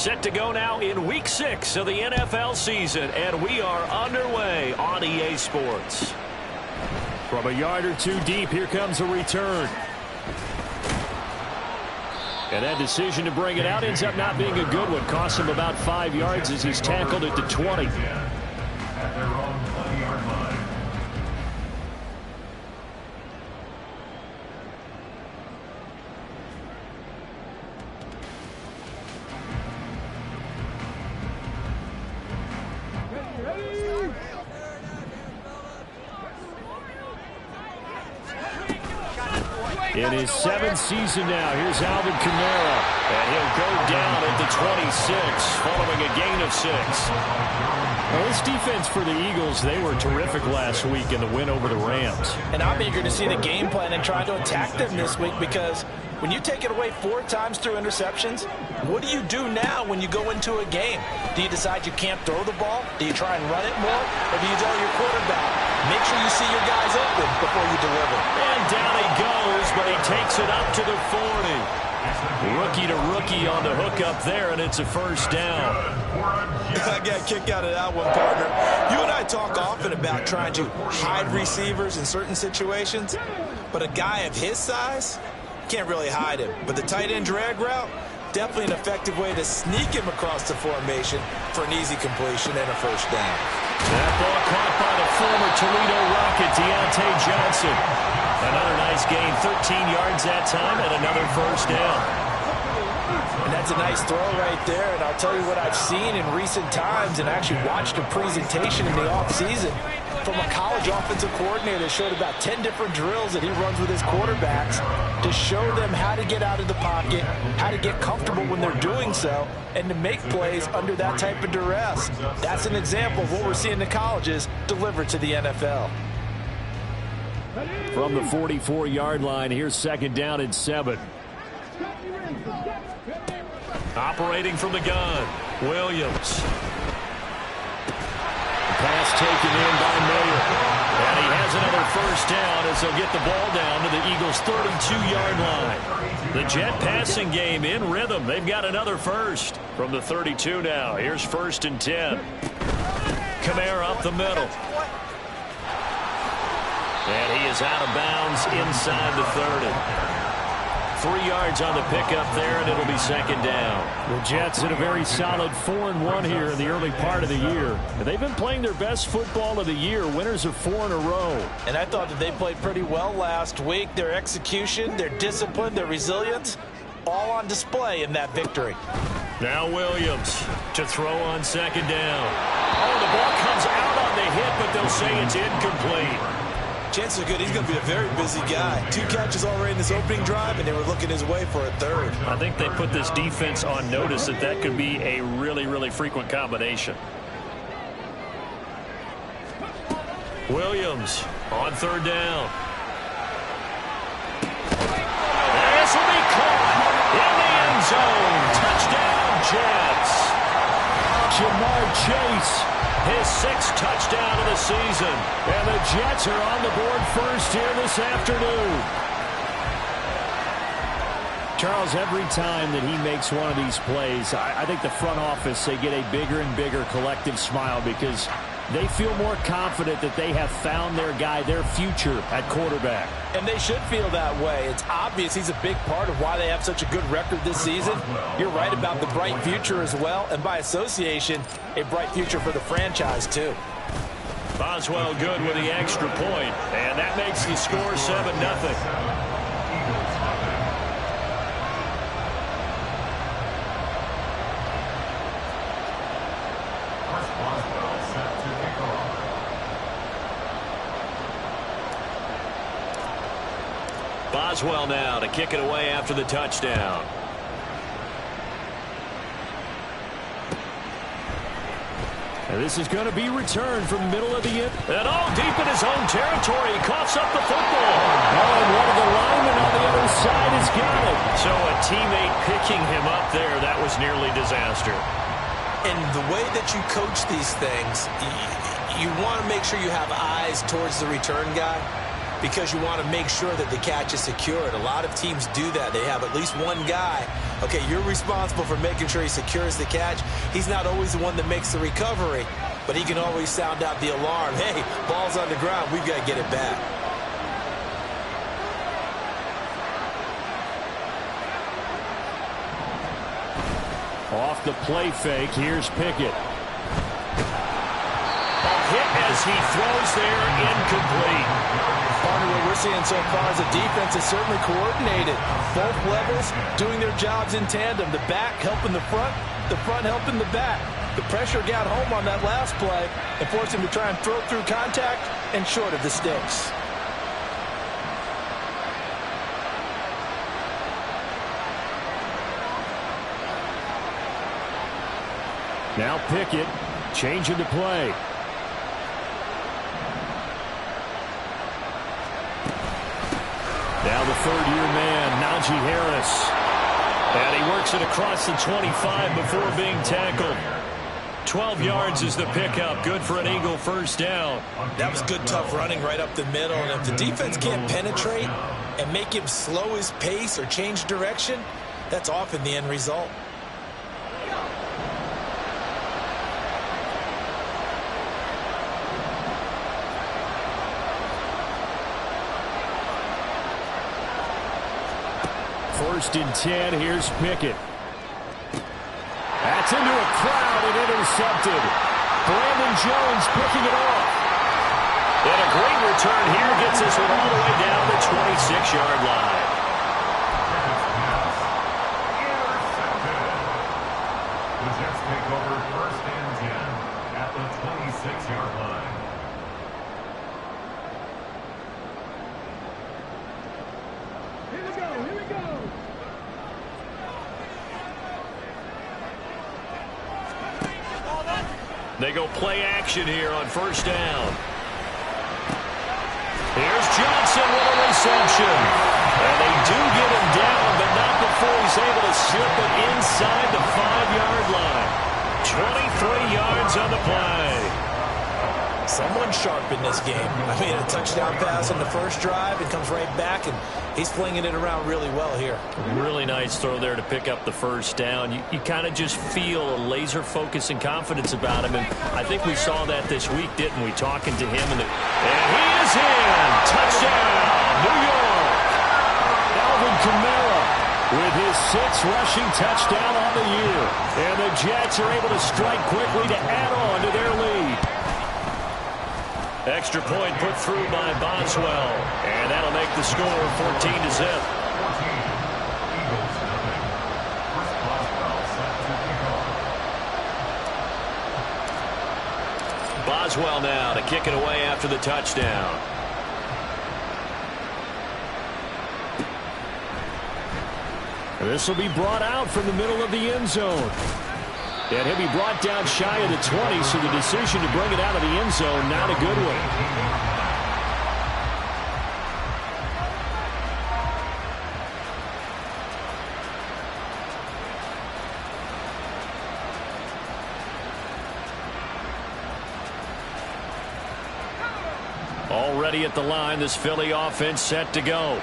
Set to go now in Week 6 of the NFL season, and we are underway on EA Sports. From a yard or two deep, here comes a return. And that decision to bring it out ends up not being a good one. Costs him about 5 yards as he's tackled at the 20. In his 7th season now, here's Alvin Kamara. And he'll go down at the 26 following a gain of 6. Well, this defense for the Eagles, they were terrific last week in the win over the Rams. And I'm eager to see the game plan and try to attack them this week, because when you take it away 4 times through interceptions, what do you do now when you go into a game? Do you decide you can't throw the ball? Do you try and run it more? Or do you tell your quarterback, make sure you see your guys open before you deliver? And down he goes, but he takes it up to the 40. Rookie to rookie on the hook up there, and it's a first down. I got a kick out of that one, partner. You and I talk often about trying to hide receivers in certain situations, but a guy of his size can't really hide him. But the tight end drag route, definitely an effective way to sneak him across the formation for an easy completion and a first down. That ball caught by the former Toledo Rocket, Deontay Johnson. Another nice gain, 13 yards that time, and another first down. And that's a nice throw right there. And I'll tell you what I've seen in recent times, and actually watched a presentation in the offseason from a college offensive coordinator that showed about 10 different drills that he runs with his quarterbacks to show them how to get out of the pocket, how to get comfortable when they're doing so, and to make plays under that type of duress. That's an example of what we're seeing in the colleges delivered to the NFL. From the 44-yard line, here's 2nd down and 7. Operating from the gun, Williams. Pass taken in by Mayer. And he has another first down as they'll get the ball down to the Eagles' 32-yard line. The Jet passing game in rhythm. They've got another first from the 32 now. Here's 1st and 10. Kamara up the middle. And he is out of bounds inside the 30. 3 yards on the pickup there, and it'll be 2nd down. The Jets in a very solid 4-1 here in the early part of the year. They've been playing their best football of the year. Winners of 4 in a row. And I thought that they played pretty well last week. Their execution, their discipline, their resilience, all on display in that victory. Now Williams to throw on 2nd down. Oh, the ball comes out on the hit, but they'll say it's incomplete. Chances are good he's going to be a very busy guy. 2 catches already in this opening drive, and they were looking his way for a 3rd. I think they put this defense on notice that could be a really, really frequent combination. Williams on 3rd down. This will be caught in the end zone. Touchdown, Jets. Jamar Chase, his 6th touchdown of the season. And the Jets are on the board first here this afternoon. Charles, every time that he makes one of these plays, I think the front office, they get a bigger and bigger collective smile because they feel more confident that they have found their guy, their future at quarterback. And they should feel that way. It's obvious he's a big part of why they have such a good record this season. You're right about the bright future as well, and by association, a bright future for the franchise too. Boswell good with the extra point, and that makes the score 7-0. Boswell now to kick it away after the touchdown. And this is going to be returned from the middle of the end. And all deep in his own territory. He coughs up the football. Oh, and one of the linemen on the other side has got it. So a teammate picking him up there, that was nearly disaster. And the way that you coach these things, you want to make sure you have eyes towards the return guy, because you want to make sure that the catch is secured. A lot of teams do that. They have at least one guy Okay, you're responsible for making sure he secures the catch. He's not always the one that makes the recovery, but he can always sound out the alarm. Hey, ball's on the ground. We've got to get it back. Off the play fake, here's Pickett. Hit as he throws there, incomplete. Partner, what we're seeing so far is the defense is certainly coordinated. Both levels doing their jobs in tandem. The back helping the front helping the back. The pressure got home on that last play and forced him to try and throw through contact and short of the sticks. Now Pickett changing the play. Now the third-year man, Najee Harris. And he works it across the 25 before being tackled. 12 yards is the pickup. Good for an Eagle first down. That was good, tough running right up the middle. And if the defense can't penetrate and make him slow his pace or change direction, that's often the end result. First and 10, here's Pickett. That's into a crowd and intercepted. Brandon Jones picking it off. And a great return here gets this one all the way down the 26-yard line. The Jets take over first and 10 at the 26-yard line. They go play action here on first down. Here's Johnson with a reception. And they do get him down, but not before he's able to slip it inside the 5-yard line. 23 yards on the play. Someone sharp in this game. I mean, a touchdown pass on the first drive and comes right back, and he's flinging it around really well here. Really nice throw there to pick up the first down. You kind of just feel a laser focus and confidence about him, and I think we saw that this week, didn't we, talking to him. And he is in. Touchdown, New York. Alvin Kamara with his 6th rushing touchdown on the year. And the Jets are able to strike quickly to add on to their lead. Extra point put through by Boswell. And that'll make the score 14-0. Boswell now to kick it away after the touchdown. This will be brought out from the middle of the end zone. And he'll be brought down shy of the 20, so the decision to bring it out of the end zone, not a good one. Already at the line, this Philly offense set to go.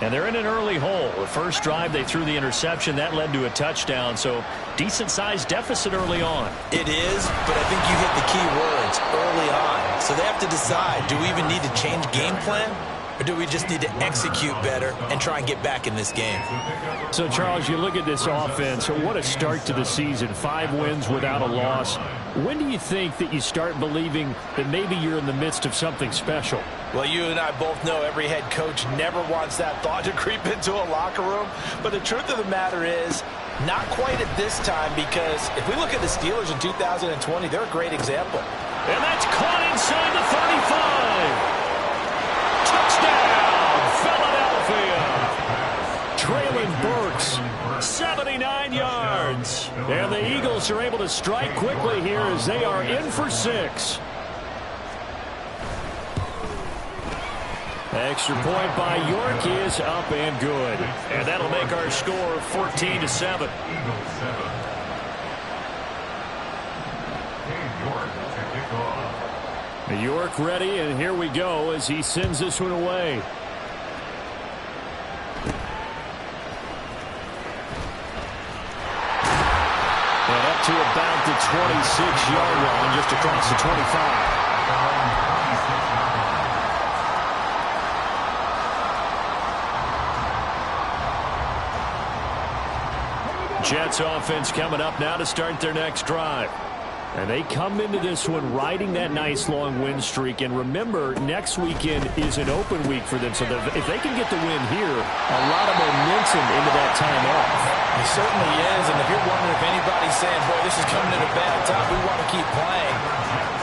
And they're in an early hole. The first drive, they threw the interception. That led to a touchdown, so decent-sized deficit early on. It is, but I think you hit the key words, early on. So they have to decide, do we even need to change game plan? Or do we just need to execute better and try and get back in this game? So, Charles, you look at this offense, what a start to the season. 5 wins without a loss. When do you think that you start believing that maybe you're in the midst of something special? Well, you and I both know every head coach never wants that thought to creep into a locker room. But the truth of the matter is, not quite at this time, because if we look at the Steelers in 2020, they're a great example. And that's caught inside the 35. Touchdown, Philadelphia. Traylon Burks, 79 yards. And the Eagles are able to strike quickly here as they are in for 6. Extra point by York is up and good. And that'll make our score 14-7. York ready, and here we go as he sends this one away. to about the 26-yard line, just across the 25. Jets offense coming up now to start their next drive. And they come into this one riding that nice long win streak. And remember, next weekend is an open week for them. So if they can get the win here, a lot of momentum into that time off. It certainly is. And if you're wondering if anybody's saying, boy, this is coming at a bad time, we want to keep playing,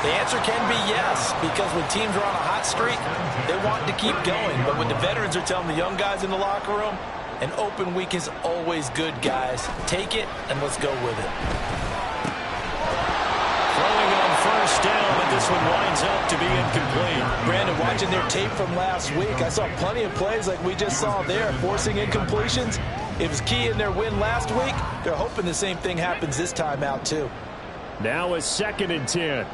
the answer can be yes. Because when teams are on a hot streak, they want to keep going. But when the veterans are telling the young guys in the locker room, an open week is always good, guys. Take it, and let's go with it. Throwing on first down, but this one winds up to be incomplete. Brandon, watching their tape from last week, I saw plenty of plays like we just saw there, forcing incompletions. It was key in their win last week. They're hoping the same thing happens this time out, too. Now a 2nd and 10.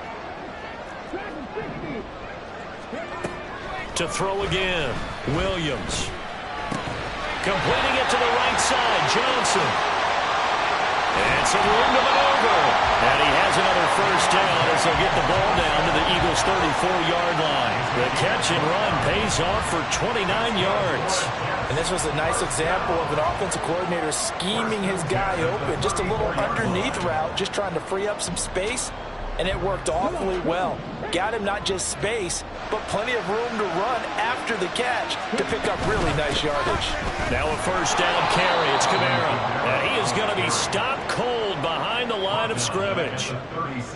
To throw again, Williams. Completing it to the right side, Johnson. And some room to maneuver. And he has another first down as they'll get the ball down to the Eagles' 34-yard line. The catch and run pays off for 29 yards. And this was a nice example of an offensive coordinator scheming his guy open. Just a little underneath route, just trying to free up some space. And it worked awfully well. Got him not just space, but plenty of room to run after the catch to pick up really nice yardage. Now a first down carry. It's Kamara. And he is going to be stopped cold behind the line of scrimmage.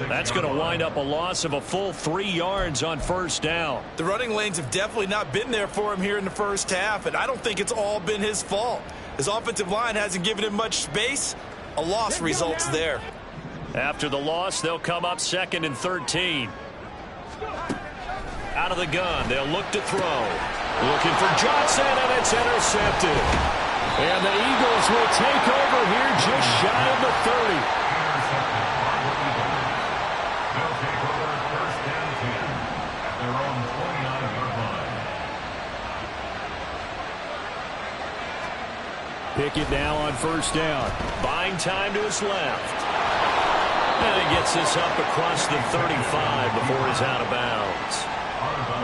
That's going to wind up a loss of a full 3 yards on first down. The running lanes have definitely not been there for him here in the first half, and I don't think it's all been his fault. His offensive line hasn't given him much space. A loss results there. After the loss, they'll come up 2nd and 13. Out of the gun, they'll look to throw. Looking for Johnson, and it's intercepted. And the Eagles will take over here just shy of the 30. They'll take over first and 10 at their own 29-yard line. Pickett now on first down. Buying time to his left. And he gets this up across the 35 before he's out of bounds.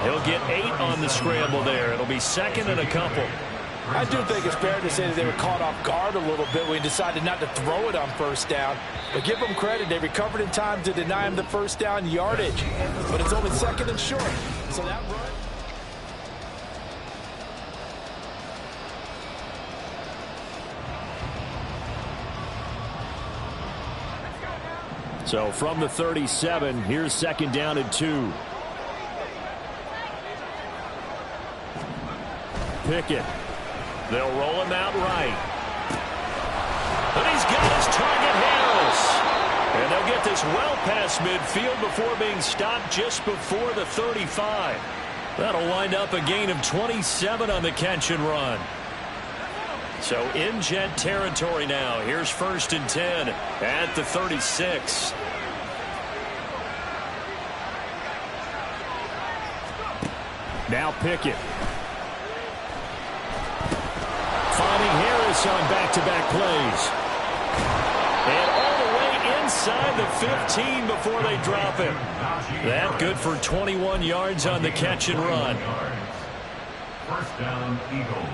He'll get 8 on the scramble there. It'll be 2nd and a couple. I do think it's fair to say that they were caught off guard a little bit when he decided not to throw it on first down. But give them credit. They recovered in time to deny him the first down yardage. But it's only 2nd and short. So that run... So from the 37, here's 2nd down and 2. Pickett. They'll roll him out right. And he's got his target, Harris. And they'll get this well past midfield before being stopped just before the 35. That'll wind up a gain of 27 on the catch and run. So in Jet territory now. Here's 1st and 10 at the 36. Now Pickett. Finding Harris on back-to-back plays. And all the way inside the 15 before they drop him. That good for 21 yards on the catch and run. First down, Eagles.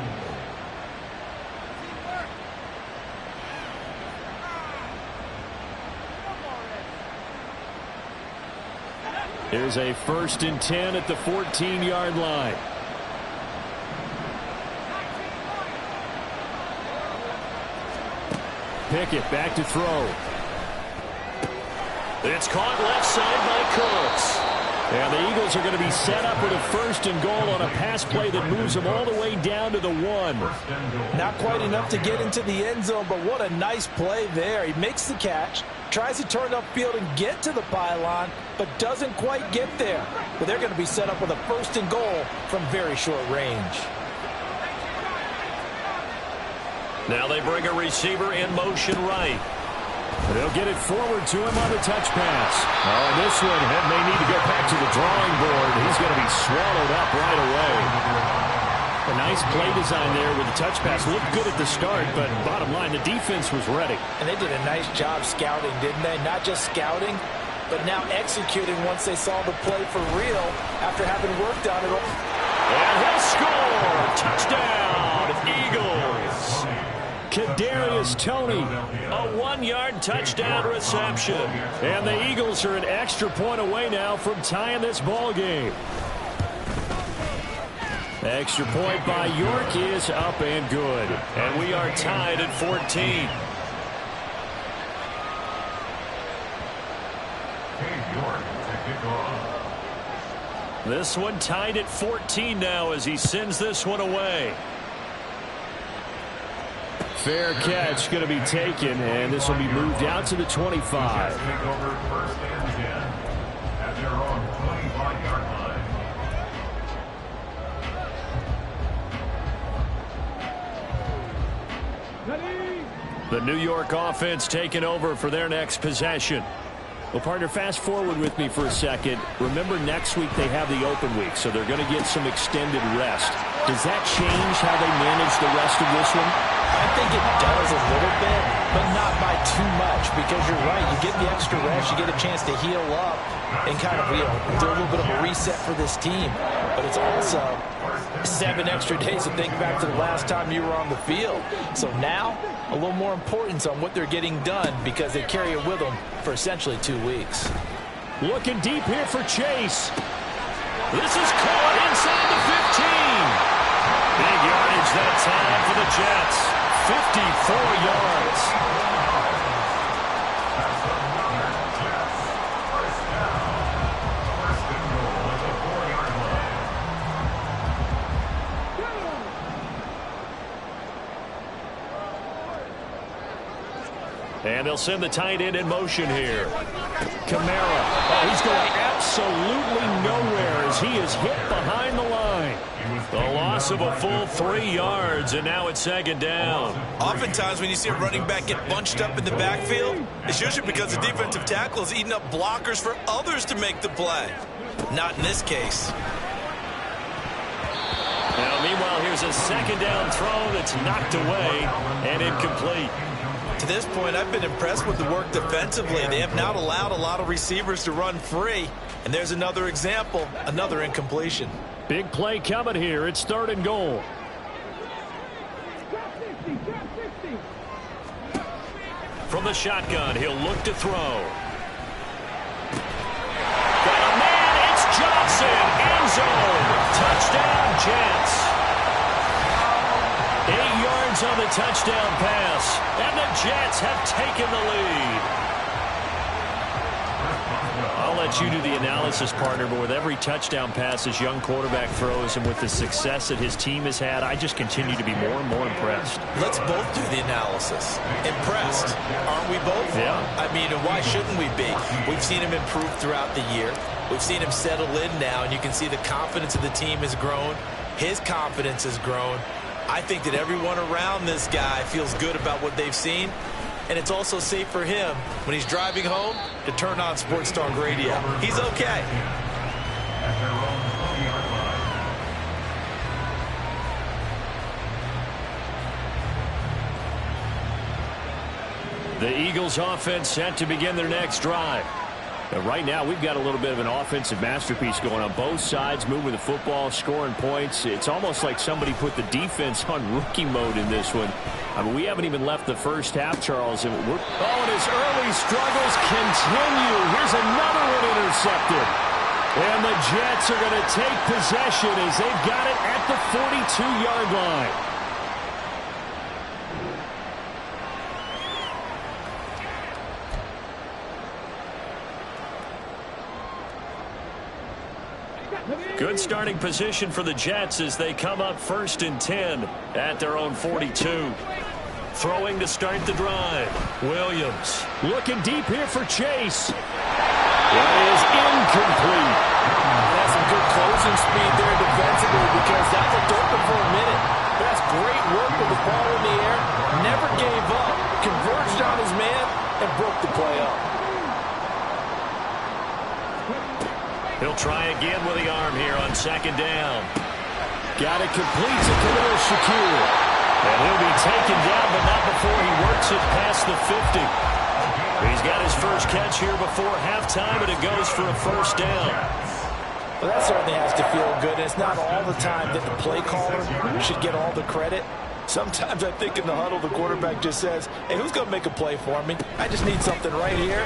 Here's a 1st and 10 at the 14-yard line. Pickett back to throw. It's caught left side by Cooks. And the Eagles are going to be set up with a 1st and goal on a pass play that moves them all the way down to the 1. Not quite enough to get into the end zone, but what a nice play there. He makes the catch, tries to turn upfield and get to the pylon, but doesn't quite get there. But they're going to be set up with a 1st and goal from very short range. Now they bring a receiver in motion right. They'll get it forward to him on the touch pass. Oh, and this one may need to go back to the drawing board. He's going to be swallowed up right away. A nice play design there with the touch pass. Looked good at the start, but bottom line, the defense was ready. And they did a nice job scouting, didn't they? Not just scouting, but now executing once they saw the play for real after having worked on it. And he'll score! Touchdown, Eagles! Kadarius Toney. A 1-yard touchdown reception. And the Eagles are an extra point away now from tying this ball game. Extra point by York is up and good. And we are tied at 14. This one tied at 14 now as he sends this one away. Fair catch going to be taken, and this will be moved out to the 25. The New York offense taking over for their next possession. Well, partner, fast forward with me for a second. Remember, next week they have the open week, so they're going to get some extended rest. Does that change how they manage the rest of this one? I think it does a little bit, but not by too much, because you're right. You get the extra rest, you get a chance to heal up and kind of, do a little bit of a reset for this team. But it's also 7 extra days to think back to the last time you were on the field. So now, a little more importance on what they're getting done because they carry it with them for essentially 2 weeks. Looking deep here for Chase. This is caught inside the 15. Big yardage that time for the Jets. 54 yards. And they'll send the tight end in motion here. Kamara. Oh, he's going absolutely nowhere as he is hit behind the line. The loss of a full 3 yards, and now it's second down. Oftentimes when you see a running back get bunched up in the backfield, it's usually because the defensive tackle is eating up blockers for others to make the play. Not in this case. Now, meanwhile, here's a second down throw that's knocked away and incomplete. To this point, I've been impressed with the work defensively. They have not allowed a lot of receivers to run free. And there's another example, another incompletion. Big play coming here. It's 3rd and goal. From the shotgun, he'll look to throw. Got a man, it's Johnson. End zone. Touchdown, Jets. 8 yards on the touchdown pass, and the Jets have taken the lead. I'll let you do the analysis, partner, but with every touchdown pass this young quarterback throws and with the success that his team has had, I just continue to be more and more impressed. Let's both do the analysis. Impressed, aren't we both? Yeah. I mean, and why shouldn't we be? We've seen him improve throughout the year. We've seen him settle in now, and you can see the confidence of the team has grown. His confidence has grown. I think that everyone around this guy feels good about what they've seen, and it's also safe for him when he's driving home to turn on Sports Talk Radio. He's okay. The Eagles offense set to begin their next drive. Right now, we've got a little bit of an offensive masterpiece going on both sides, moving the football, scoring points. It's almost like somebody put the defense on rookie mode in this one. I mean, we haven't even left the first half, Charles. And and his early struggles continue. Here's another one intercepted. And the Jets are going to take possession as they've got it at the 42-yard line. Good starting position for the Jets as they come up 1st and 10 at their own 42. Throwing to start the drive. Williams. Looking deep here for Chase. That is incomplete. That's some good closing speed there defensively because that looked open for a minute. But that's great work with the ball in the air. Never gave up. Converged on his man and broke the play up. He'll try again with the arm here on 2nd down. Got it complete to Khalil Shakir. And he'll be taken down, but not before he works it past the 50. He's got his first catch here before halftime, and it goes for a first down. Well, that certainly has to feel good. It's not all the time that the play caller should get all the credit. Sometimes I think in the huddle, the quarterback just says, hey, who's going to make a play for me? I just need something right here.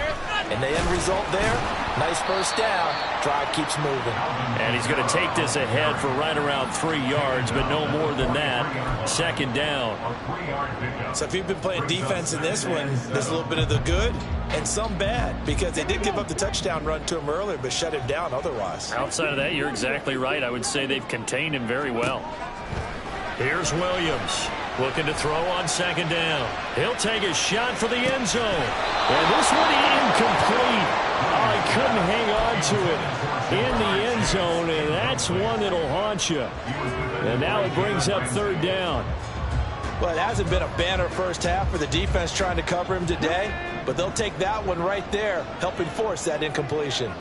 And the end result there, nice first down. Drive keeps moving. And he's going to take this ahead for right around 3 yards, but no more than that. Second down. So if you've been playing defense in this one, there's a little bit of the good and some bad, because they did give up the touchdown run to him earlier, but shut him down otherwise. Outside of that, you're exactly right. I would say they've contained him very well. Here's Williams looking to throw on second down. He'll take a shot for the end zone. And this one incomplete. Oh, he couldn't hang on to it in the end zone, and that's one that'll haunt you. And now it brings up third down. Well, it hasn't been a banner first half for the defense trying to cover him today, but they'll take that one right there, helping force that incompletion.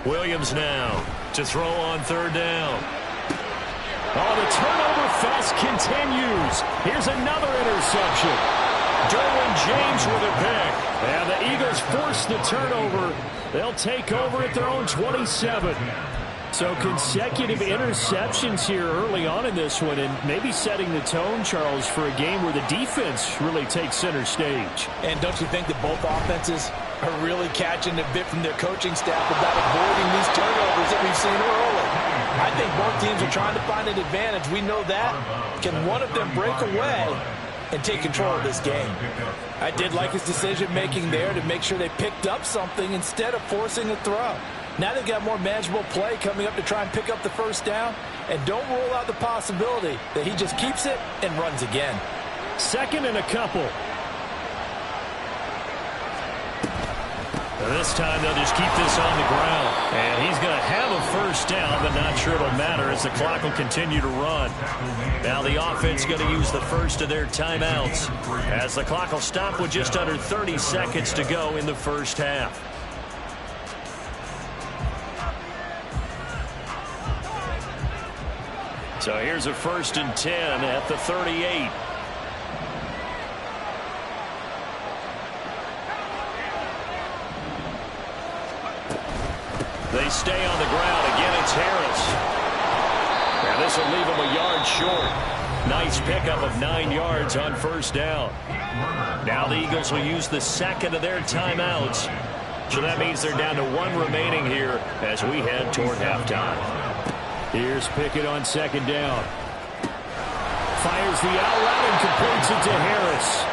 Williams now to throw on third down. Oh, the turnover fest continues. Here's another interception. Derwin James with a pick. And the Eagles force the turnover. They'll take over at their own 27. So consecutive interceptions here early on in this one, and maybe setting the tone, Charles, for a game where the defense really takes center stage. And don't you think that both offenses are really catching a bit from their coaching staff about avoiding these turnovers that we've seen early? I think both teams are trying to find an advantage. We know that. Can one of them break away and take control of this game? I did like his decision-making there to make sure they picked up something instead of forcing a throw. Now they've got more manageable play coming up to try and pick up the first down. And don't rule out the possibility that he just keeps it and runs again. Second and a couple. This time they'll just keep this on the ground. And he's going to have a first down, but not sure it'll matter as the clock will continue to run. Now the offense going to use the first of their timeouts as the clock will stop with just under 30 seconds to go in the first half. So here's a 1st and 10 at the 38. They stay on the ground. Again, it's Harris. Now this will leave him a yard short. Nice pickup of 9 yards on first down. Now the Eagles will use the second of their timeouts. So that means they're down to 1 remaining here as we head toward halftime. Here's Pickett on second down. Fires the out route and completes it to Harris.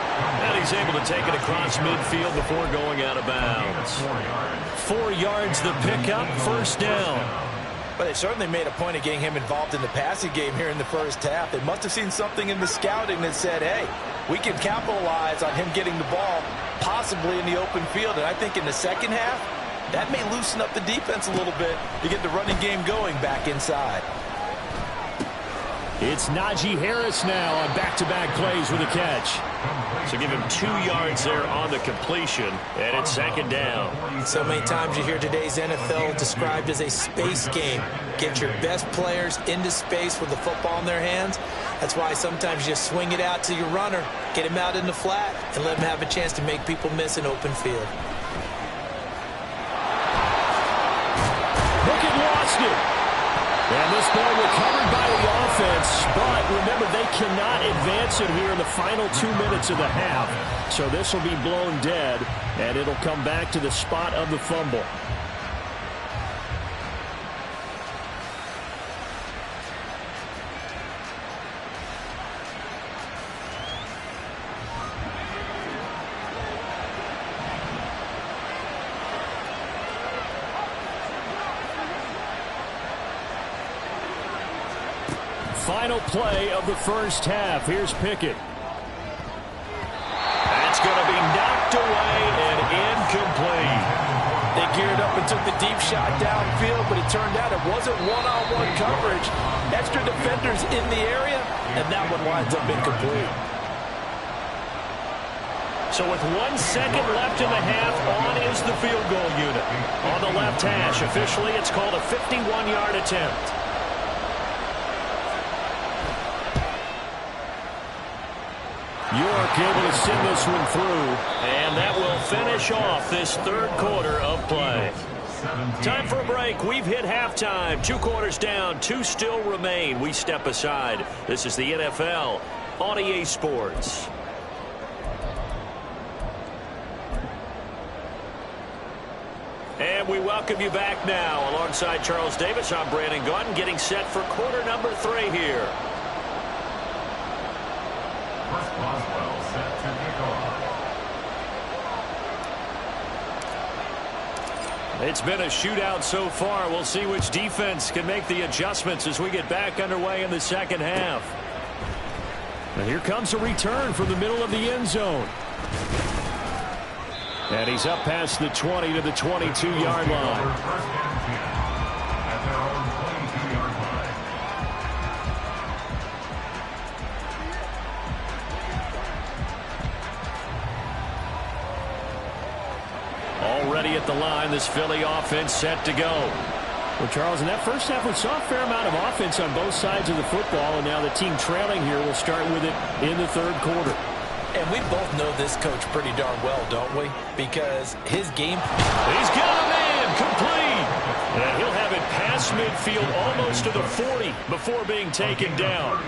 And he's able to take it across midfield before going out of bounds. 4 yards the pickup, first down. But they certainly made a point of getting him involved in the passing game here in the first half. They must have seen something in the scouting that said, hey, we can capitalize on him getting the ball possibly in the open field. And I think in the second half, that may loosen up the defense a little bit to get the running game going back inside. It's Najee Harris now on back-to-back plays with a catch. So give him 2 yards there on the completion, and it's second down. So many times you hear today's NFL described as a space game. Get your best players into space with the football in their hands. That's why sometimes you swing it out to your runner, get him out in the flat, and let him have a chance to make people miss an open field. Pickett lost it. And this ball recovered by the offense, but remember, they cannot advance it here in the final 2 minutes of the half. So this will be blown dead, and it'll come back to the spot of the fumble. Final play of the first half. Here's Pickett. That's going to be knocked away and incomplete. They geared up and took the deep shot downfield, but it turned out it wasn't one-on-one coverage. Extra defenders in the area, and that one winds up incomplete. So with 1 second left in the half, on is the field goal unit. On the left hash, officially it's called a 51-yard attempt. York able to send this one through. And that will finish off this third quarter of play. Time for a break. We've hit halftime. 2 quarters down, 2 still remain. We step aside. This is the NFL on EA Sports. And we welcome you back now. Alongside Charles Davis, I'm Brandon Gaudin, getting set for quarter number 3 here. First Boswell set to kick off. It's been a shootout so far. We'll see which defense can make the adjustments as we get back underway in the second half. And here comes a return from the middle of the end zone. And he's up past the 20 to the 22-yard line. First and 10 at their own 22-yard line. Already at the line, this Philly offense set to go. Well, Charles, in that first half, we saw a fair amount of offense on both sides of the football, and now the team trailing here will start with it in the third quarter. And we both know this coach pretty darn well, don't we? Because his game... He's got a man complete. And he'll have it past midfield almost to the 40 before being taken down.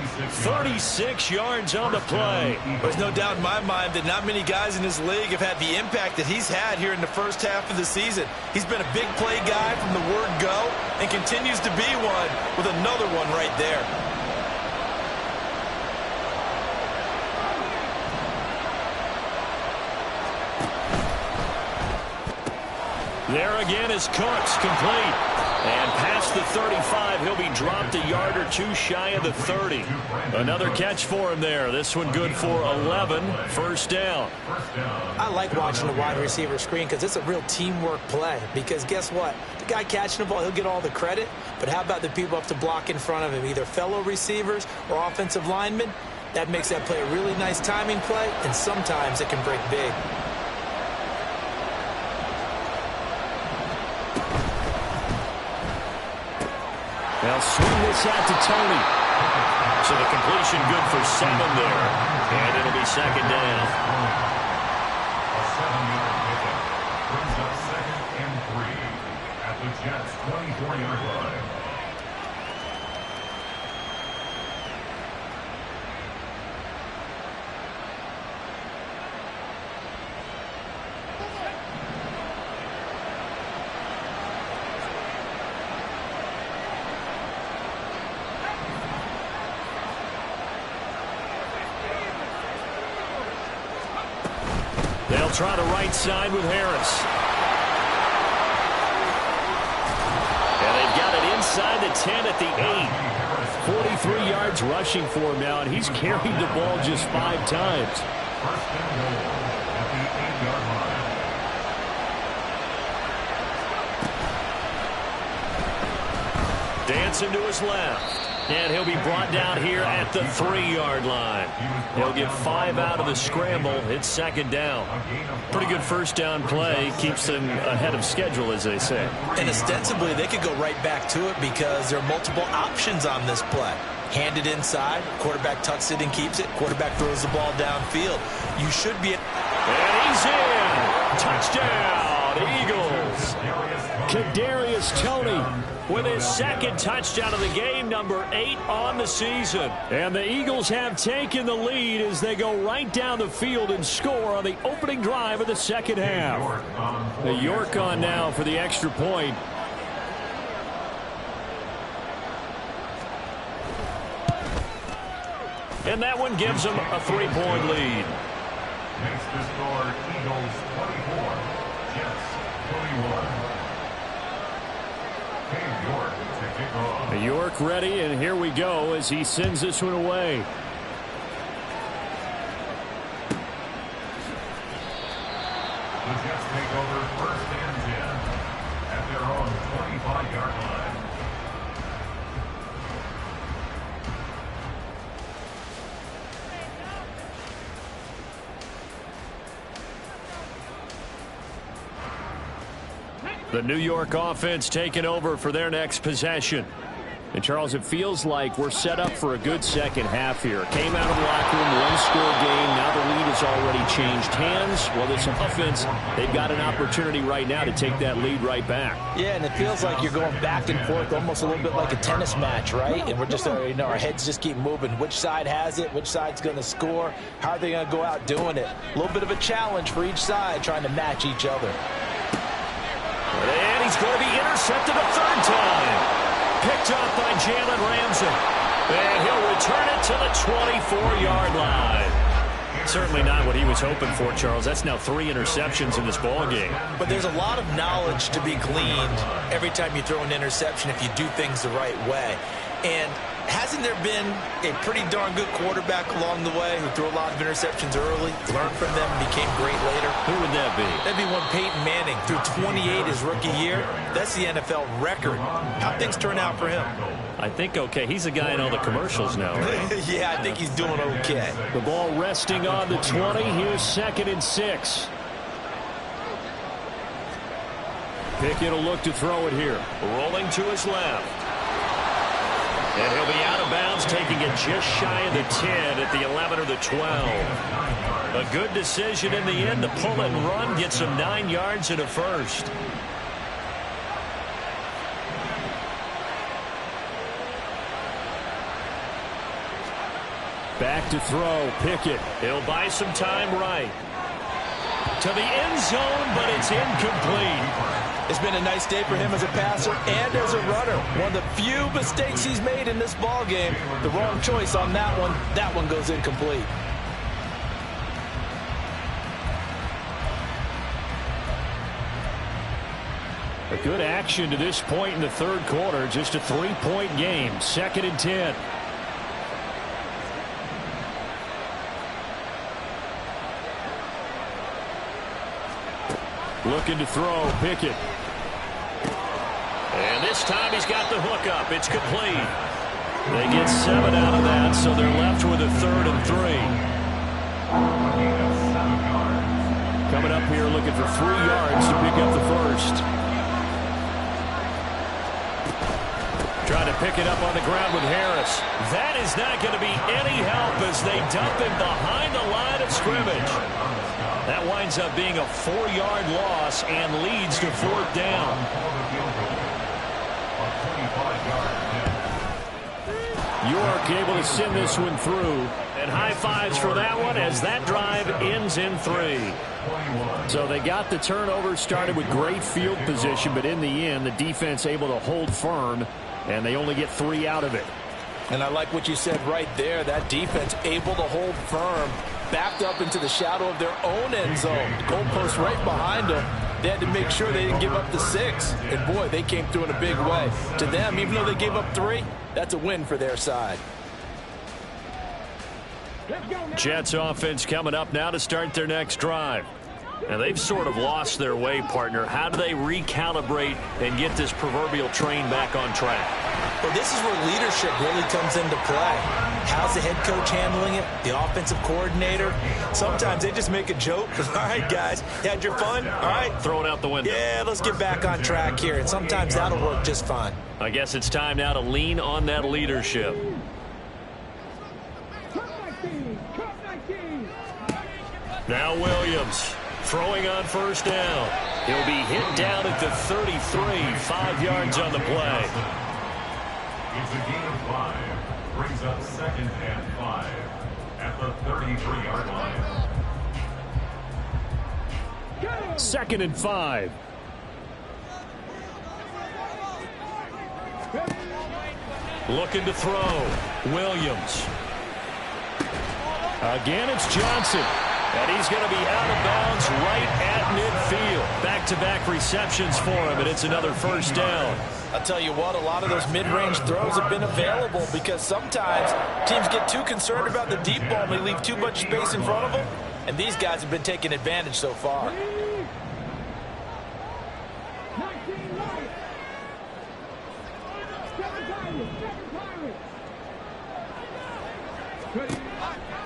36 yards on the play. There's no doubt in my mind that not many guys in this league have had the impact that he's had here in the first half of the season. He's been a big play guy from the word go and continues to be one with another one right there. There again is Cooks, complete. And past the 35, he'll be dropped a yard or 2 shy of the 30. Another catch for him there. This one good for 11. First down. I like watching the wide receiver screen because it's a real teamwork play. Because guess what? The guy catching the ball, he'll get all the credit. But how about the people up to block in front of him, either fellow receivers or offensive linemen? That makes that play a really nice timing play, and sometimes it can break big. They'll swing this out to Tony. So the completion good for 7 there. And it'll be second down. A 7-yard pickup brings up 2nd and 3 at the Jets' 24-yard line. They'll try to right side with Harris. And they've got it inside the 10 at the 8. 43 yards rushing for him now, and he's carried the ball just 5 times. First and goal at the 8-yard line. Dancing to his left. And he'll be brought down here at the 3-yard line. He'll get 5 out of the scramble. It's second down. Pretty good first down play. Keeps them ahead of schedule, as they say. And ostensibly, they could go right back to it because there are multiple options on this play. Hand it inside. Quarterback tucks it and keeps it. Quarterback throws the ball downfield. You should be... And he's in. Touchdown, Eagles. Kadarius Toney with his second touchdown of the game, number 8 on the season. And the Eagles have taken the lead as they go right down the field and score on the opening drive of the second half. The York on now for the extra point. And that one gives them a 3-point lead. Makes the score Eagles 24, Jets 21. York ready, and here we go as he sends this one away. The Jets take over first and 10 at their own 25-yard line. The New York offense taking over for their next possession. And, Charles, it feels like we're set up for a good second half here. Came out of the locker room, one-score game. Now the lead has already changed hands. Well, this offense, they've got an opportunity right now to take that lead right back. Yeah, and it feels like you're going back and forth almost a little bit like a tennis match, right? And we're just, our heads just keep moving. Which side has it? Which side's going to score? How are they going to go out doing it? A little bit of a challenge for each side trying to match each other. And he's going to be intercepted a third time. Picked up by Jalen Ramsey. And he'll return it to the 24-yard line. Certainly not what he was hoping for, Charles. That's now 3 interceptions in this ball game. But there's a lot of knowledge to be gleaned every time you throw an interception if you do things the right way. And hasn't there been a pretty darn good quarterback along the way who threw a lot of interceptions early, learned from them, and became great later? Who would that be? That'd be one Peyton Manning threw 28 his rookie year. That's the NFL record. How'd things turn out for him? I think okay. He's a guy in all the commercials now, right? Yeah, I think he's doing okay. The ball resting on the 20. Here's 2nd and 6. Pickett will look to throw it here. Rolling to his left. And he'll be out of bounds, taking it just shy of the 10 at the 11 or the 12. A good decision in the end to pull and run, get some 9 yards and a first. Back to throw, Pickett. He'll buy some time right. To the end zone, but it's incomplete. It's been a nice day for him as a passer and as a runner. One of the few mistakes he's made in this ball game. The wrong choice on that one. That one goes incomplete. A good action to this point in the third quarter. Just a 3-point game. 2nd and 10. Looking to throw, Pickett. And this time he's got the hook up. It's complete. They get 7 out of that, so they're left with a 3rd and 3. Coming up here looking for 3 yards to pick up the first. Trying to pick it up on the ground with Harris. That is not going to be any help as they dump him behind the line of scrimmage. That winds up being a 4-yard loss and leads to 4th down. York able to send this one through. And high fives for that one as that drive ends in 3. So they got the turnover started with great field position, but in the end, the defense able to hold firm, and they only get 3 out of it. And I like what you said right there. That defense able to hold firm, backed up into the shadow of their own end zone. The goalpost right behind them. They had to make sure they didn't give up the 6. And, boy, they came through in a big way. To them, even though they gave up 3, that's a win for their side. Jets offense coming up now to start their next drive. And they've sort of lost their way, partner. How do they recalibrate and get this proverbial train back on track? Well, this is where leadership really comes into play. How's the head coach handling it? The offensive coordinator? Sometimes they just make a joke. All right, guys, you had your fun? All right. Throw it out the window. Yeah, let's get back on track here. And sometimes that'll work just fine. I guess it's time now to lean on that leadership. Now Williams throwing on first down. He'll be hit down at the 33, 5 yards on the play. It's a gain of 5. Brings up 2nd and 5 at the 33-yard line. 2nd and 5. Looking to throw. Williams. Again, it's Johnson. And he's going to be out of bounds right at midfield. Back-to-back receptions for him, and it's another first down. I'll tell you what, a lot of those mid-range throws have been available because sometimes teams get too concerned about the deep ball and they leave too much space in front of them, and these guys have been taking advantage so far.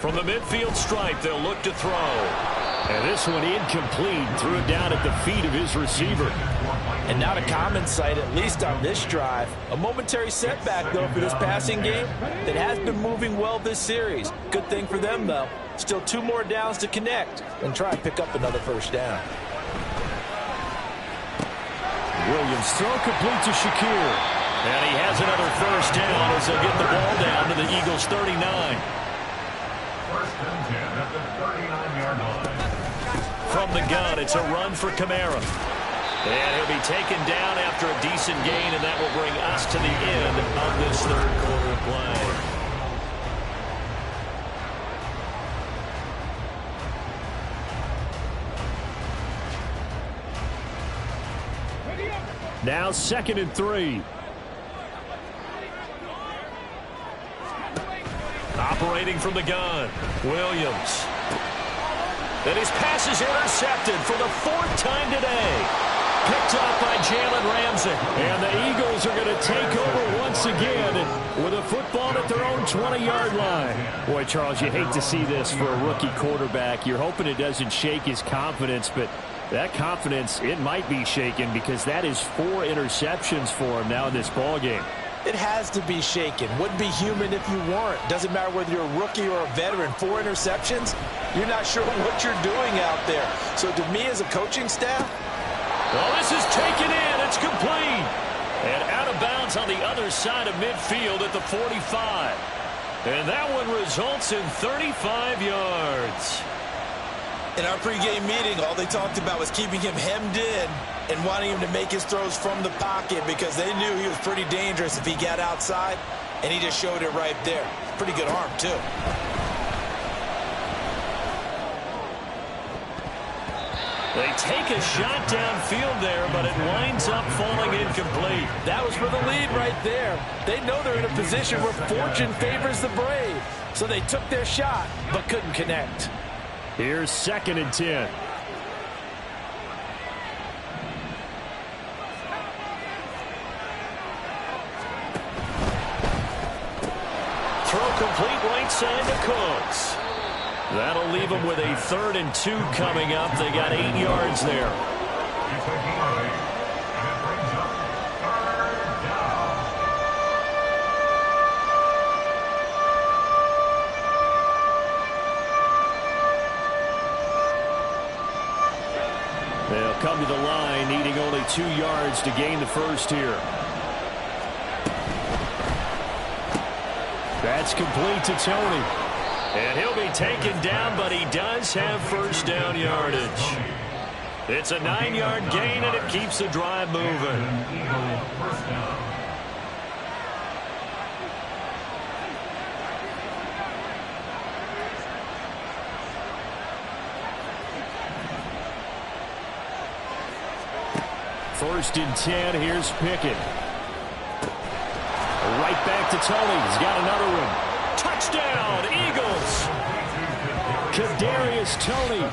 From the midfield stripe, they'll look to throw. And this one incomplete. Threw it down at the feet of his receiver. And not a common sight, at least on this drive. A momentary setback, though, for this passing game that has been moving well this series. Good thing for them, though. Still 2 more downs to connect and try and pick up another first down. Williams throw complete to Shakir. And he has another first down as they'll get the ball down to the Eagles' 39. First and 10 at the 39-yard line. From the gun, it's a run for Kamara. And he'll be taken down after a decent gain, and that will bring us to the end of this third quarter play. Now 2nd and 3. Operating from the gun, Williams. And his pass is intercepted for the 4th time today. Picked up by Jalen Ramsey. And the Eagles are going to take over once again with a football at their own 20-yard line. Boy, Charles, you hate to see this for a rookie quarterback. You're hoping it doesn't shake his confidence, but that confidence, it might be shaken because that is 4 interceptions for him now in this ballgame. It has to be shaken. Wouldn't be human if you weren't. Doesn't matter whether you're a rookie or a veteran. 4 interceptions, you're not sure what you're doing out there. So to me as a coaching staff, well, this is taken in. It's complete. And out of bounds on the other side of midfield at the 45. And that one results in 35 yards. In our pregame meeting, all they talked about was keeping him hemmed in and wanting him to make his throws from the pocket because they knew he was pretty dangerous if he got outside, and he just showed it right there. Pretty good arm, too. They take a shot downfield there, but it winds up falling incomplete. That was for the lead right there. They know they're in a position where fortune favors the brave. So they took their shot, but couldn't connect. Here's 2nd and 10. Throw complete right side to Cooks. That'll leave them with a 3rd and 2 coming up. They got 8 yards there. They'll come to the line, needing only 2 yards to gain the first here. That's complete to Tony. And he'll be taken down, but he does have first down yardage. It's a 9-yard gain, and it keeps the drive moving. First and 10, here's Pickett. Right back to Tony. He's got another one. Touchdown, Eagles. Kadarius Toney.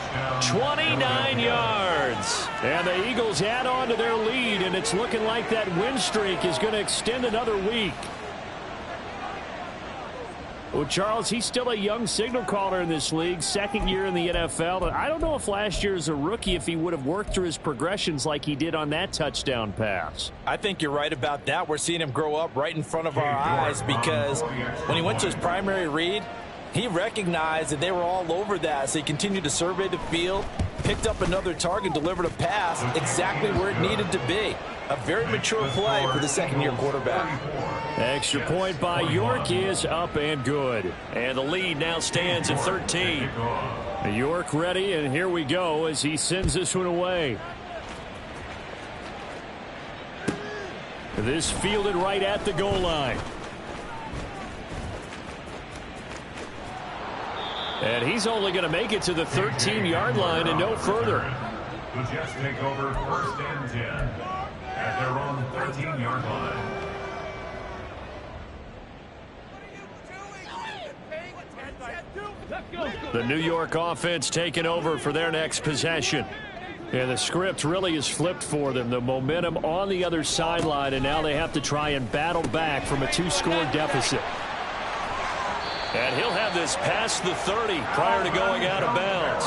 29 yards. And the Eagles add on to their lead, and it's looking like that win streak is going to extend another week. Well, Charles, he's still a young signal caller in this league, 2nd year in the NFL. But I don't know if last year as a rookie, if he would have worked through his progressions like he did on that touchdown pass. I think you're right about that. We're seeing him grow up right in front of our eyes because when he went to his primary read, he recognized that they were all over that. So he continued to survey the field, picked up another target, delivered a pass exactly where it needed to be. A very mature play for the 2nd-year quarterback. Extra point by York is up and good. And the lead now stands at 13. York ready, and here we go as he sends this one away. This fielded right at the goal line. And he's only going to make it to the 13-yard line and no further. The Jets take over 1st and 10 at their own 13-yard line. The New York offense taking over for their next possession. And the script really is flipped for them. The momentum on the other sideline, and now they have to try and battle back from a 2-score deficit. And he'll have this past the 30 prior to going out of bounds.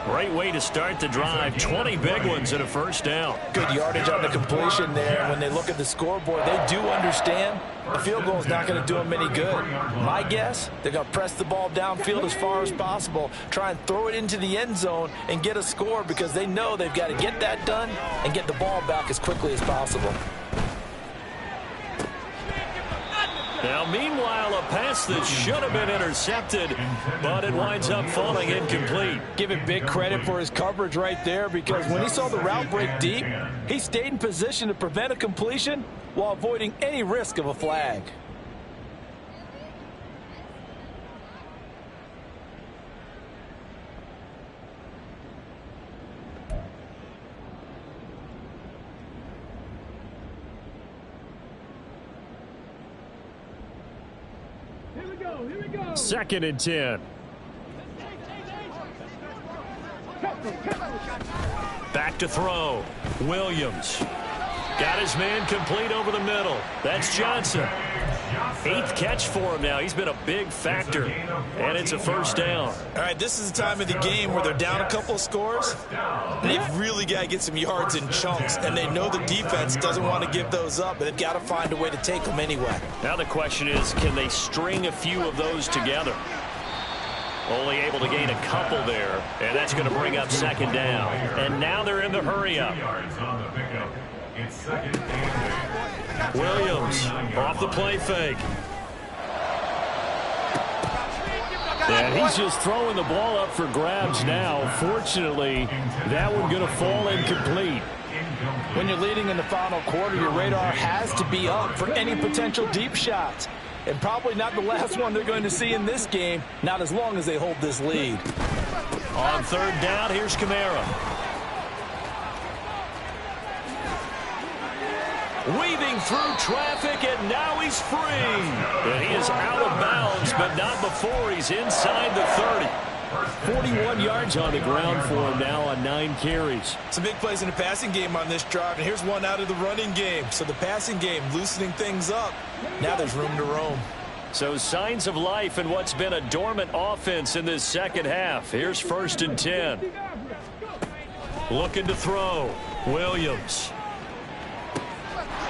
Great way to start the drive. 20 big ones and a first down. Good yardage on the completion there. And when they look at the scoreboard, they do understand a field goal is not going to do them any good. My guess, they're going to press the ball downfield as far as possible, try and throw it into the end zone and get a score because they know they've got to get that done and get the ball back as quickly as possible. Now, meanwhile, a pass that should have been intercepted, but it winds up falling incomplete. Give him big credit for his coverage right there because when he saw the route break deep, he stayed in position to prevent a completion while avoiding any risk of a flag. Here we go. Second and 10. Back to throw. Williams. Got his man complete over the middle. That's Johnson. 8th catch for him now. He's been a big factor. And it's a first down. All right, this is the time of the game where they're down a couple of scores. And they've really got to get some yards in chunks. And they know the defense doesn't want to give those up, but they've got to find a way to take them anyway. Now the question is, can they string a few of those together? Only able to gain a couple there. And that's going to bring up second down. And now they're in the hurry-up. Williams off the play fake. And he's just throwing the ball up for grabs now. Fortunately, that one going to fall incomplete. When you're leading in the final quarter, your radar has to be up for any potential deep shots. And probably not the last one they're going to see in this game, not as long as they hold this lead. On third down, here's Kamara. Weaving through traffic, and now he's free. And he is out of bounds, but not before he's inside the 30. 41 yards on the ground for him now on 9 carries. Some big plays in the passing game on this drive, and here's one out of the running game. So the passing game loosening things up. Now there's room to roam. So signs of life in what's been a dormant offense in this second half. Here's first and 10. Looking to throw. Williams.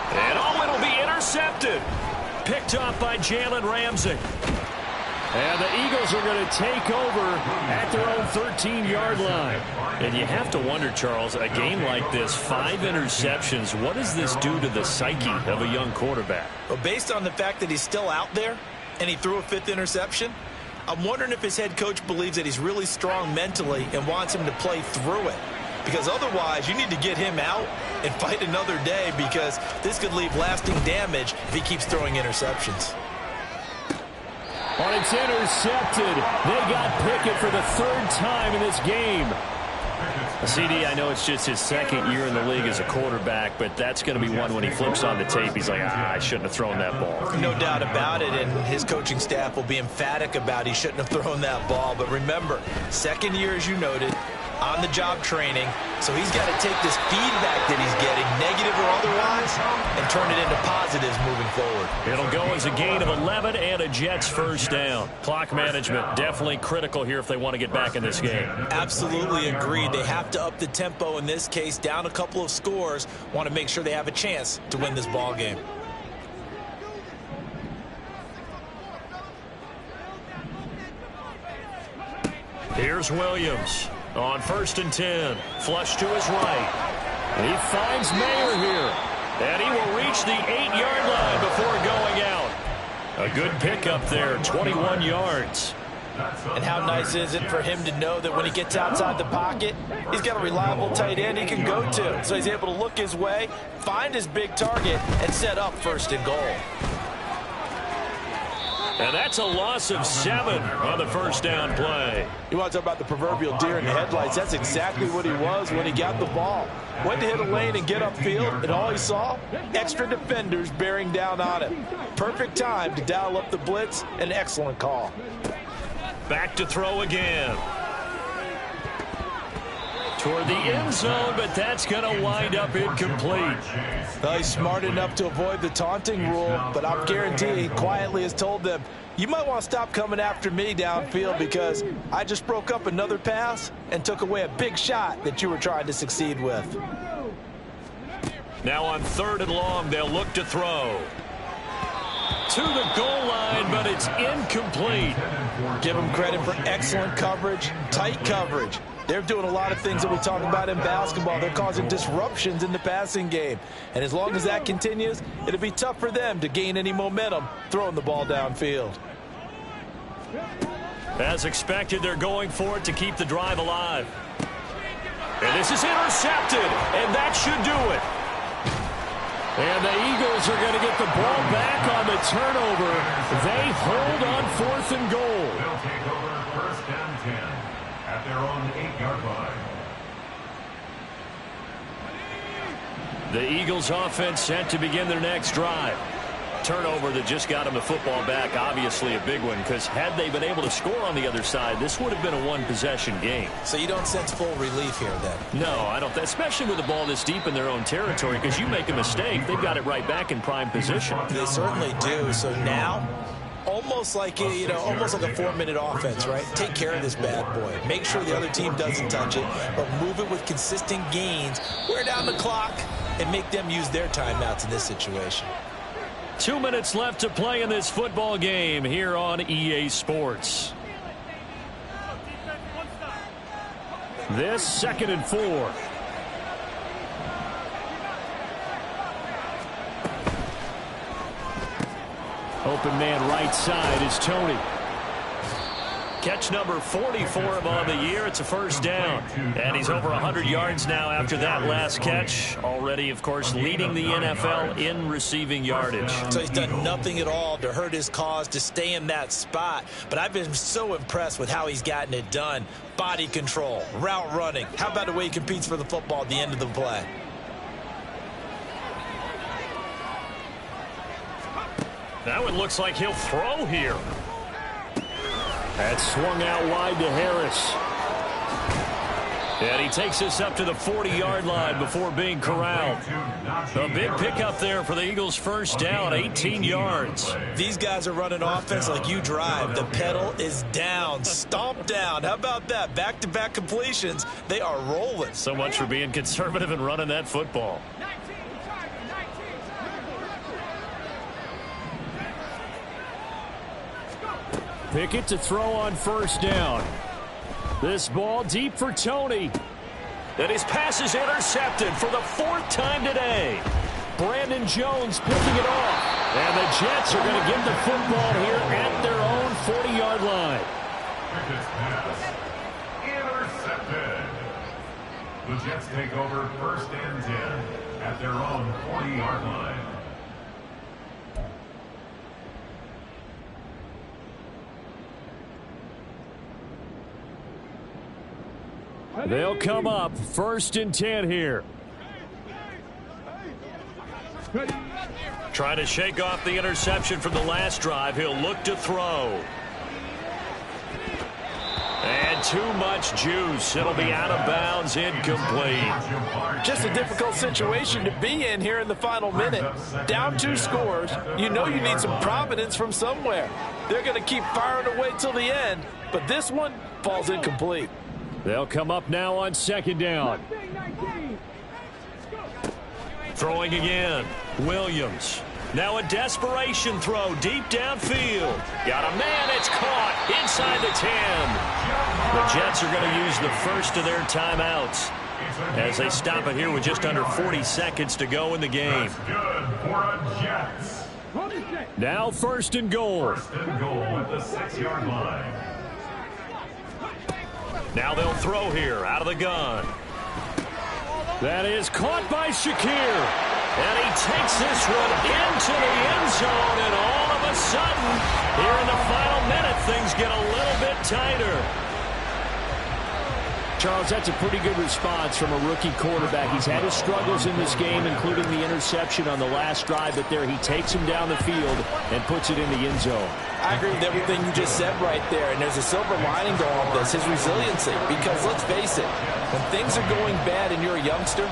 And it'll be intercepted. Picked up by Jalen Ramsey. And the Eagles are going to take over at their own 13-yard line. And you have to wonder, Charles, a game like this, 5 interceptions, what does this do to the psyche of a young quarterback? Well, based on the fact that he's still out there and he threw a 5th interception, I'm wondering if his head coach believes that he's really strong mentally and wants him to play through it. Because otherwise, you need to get him out and fight another day because this could leave lasting damage if he keeps throwing interceptions. Well, it's intercepted. They got Pickett for the 3rd time in this game. CD, I know it's just his 2nd year in the league as a quarterback, but that's going to be one when he flips on the tape. He's like, I shouldn't have thrown that ball. No doubt about it, and his coaching staff will be emphatic about he shouldn't have thrown that ball. But remember, 2nd year, as you noted, on-the-job training, so he's got to take this feedback that he's getting, negative or otherwise, and turn it into positives moving forward. It'll go as a gain of 11 and a Jets first down. Clock management definitely critical here if they want to get back in this game. Absolutely agreed. They have to up the tempo in this case, down a couple of scores, want to make sure they have a chance to win this ball game. Here's Williams. On first and 10, flush to his right. He finds Mayer here. And he will reach the 8-yard line before going out. A good pickup there, 21 yards. And how nice is it for him to know that when he gets outside the pocket, he's got a reliable tight end he can go to. So he's able to look his way, find his big target, and set up first and goal. And that's a loss of 7 on the first down play. You want to talk about the proverbial deer in the headlights? That's exactly what he was when he got the ball. Went to hit a lane and get upfield, and all he saw, extra defenders bearing down on him. Perfect time to dial up the blitz. An excellent call. Back to throw again. Toward the end zone, but that's going to wind up incomplete. Well, he's smart enough to avoid the taunting rule, but I'm guaranteeing he quietly has told them, you might want to stop coming after me downfield because I just broke up another pass and took away a big shot that you were trying to succeed with. Now on 3rd and long, they'll look to throw. To the goal line, but it's incomplete. Give them credit for excellent coverage, tight coverage. They're doing a lot of things that we talk about in basketball. They're causing disruptions in the passing game. And as long as that continues, it'll be tough for them to gain any momentum throwing the ball downfield. As expected, they're going for it to keep the drive alive. And this is intercepted, and that should do it. And the Eagles are going to get the ball back on the turnover. They hold on 4th and goal. They'll take over 1st and 10 at their own 8-yard line. The Eagles offense set to begin their next drive. Turnover that just got them the football back, obviously a big one, because had they been able to score on the other side, this would have been a one-possession game. So you don't sense full relief here then? No, I don't, especially with the ball this deep in their own territory, because you make a mistake, they've got it right back in prime position. They certainly do. So now, almost like a 4-minute offense, right? Take care of this bad boy. Make sure the other team doesn't touch it, but move it with consistent gains, wear down the clock, and make them use their timeouts in this situation. 2 minutes left to play in this football game here on EA Sports. This 2nd and 4. Open man right side is Tony. Catch number 40 for him on the year. It's a 1st down. And he's over 100 yards now after that last catch. Already, of course, leading the NFL in receiving yardage. So he's done nothing at all to hurt his cause, to stay in that spot. But I've been so impressed with how he's gotten it done. Body control, route running. How about the way he competes for the football at the end of the play? Now it looks like he'll throw here. That swung out wide to Harris. And he takes us up to the 40-yard line before being corralled. A big pickup there for the Eagles' 1st down, 18 yards. These guys are running offense like you drive. The pedal is down, stomp down. How about that? Back-to-back completions. They are rolling. So much for being conservative and running that football. Pickett to throw on 1st down. This ball deep for Tony. And his pass is intercepted for the 4th time today. Brandon Jones picking it off. And the Jets are going to get the football here at their own 40-yard line. Pickett's pass intercepted. The Jets take over 1st and 10 at their own 40-yard line. They'll come up 1st and 10 here. Trying to shake off the interception from the last drive. He'll look to throw. And too much juice. It'll be out of bounds, incomplete. Just a difficult situation to be in here in the final minute. Down 2 scores. You know you need some providence from somewhere. They're going to keep firing away till the end, but this one falls incomplete. They'll come up now on 2nd down. Throwing again. Williams. Now a desperation throw deep downfield. Got a man. It's caught inside the 10. The Jets are going to use the first of their timeouts as they stop it here with just under 40 seconds to go in the game. That's good for a Jets. Now 1st and goal. 1st and goal at the 6-yard line. Now they'll throw here out of the gun. That is caught by Shakir. And he takes this one into the end zone, and all of a sudden, here in the final minute, things get a little bit tighter. Charles, that's a pretty good response from a rookie quarterback. He's had his struggles in this game, including the interception on the last drive, but there he takes him down the field and puts it in the end zone. I agree with everything you just said right there, and there's a silver lining to all of this, his resiliency. Because let's face it, when things are going bad and you're a youngster,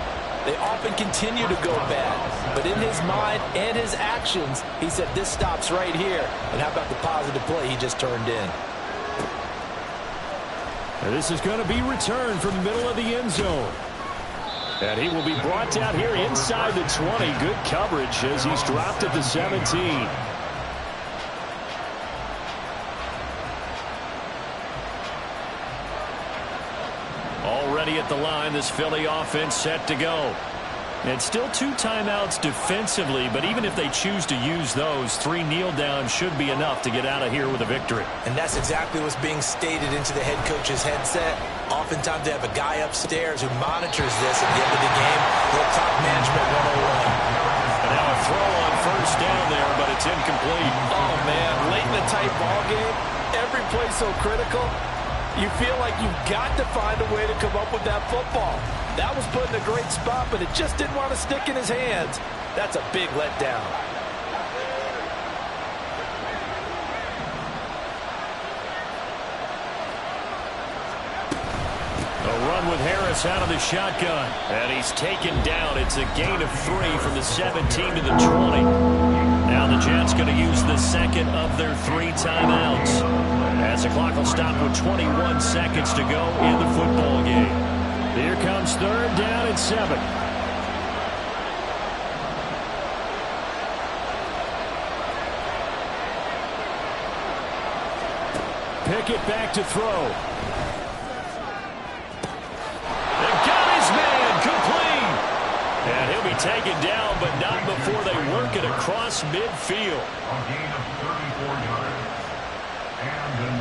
They often continue to go bad. But in his mind and his actions, he said, this stops right here. And how about the positive play he just turned in? And this is going to be returned from the middle of the end zone. And he will be brought down here inside the 20. Good coverage as he's dropped at the 17. Already at the line, this Philly offense set to go. And still 2 timeouts defensively, but even if they choose to use those, 3 kneel downs should be enough to get out of here with a victory. And that's exactly what's being stated into the head coach's headset. Oftentimes they have a guy upstairs who monitors this at the end of the game. Little clock management 101. And now a throw on first down there, but it's incomplete. Oh, man, late in the tight ball game, every play so critical. You feel like you've got to find a way to come up with that football. That was put in a great spot, but it just didn't want to stick in his hands. That's a big letdown. A run with Harris out of the shotgun. And he's taken down. It's a gain of 3 from the 17 to the 20. Now the Jets going to use the second of their 3 timeouts. As the clock will stop with 21 seconds to go in the football game. Here comes 3rd down and 7. Pickett back to throw. They got his man complete. And he'll be taken down, but not before they work it across midfield. A gain of 34 yards. And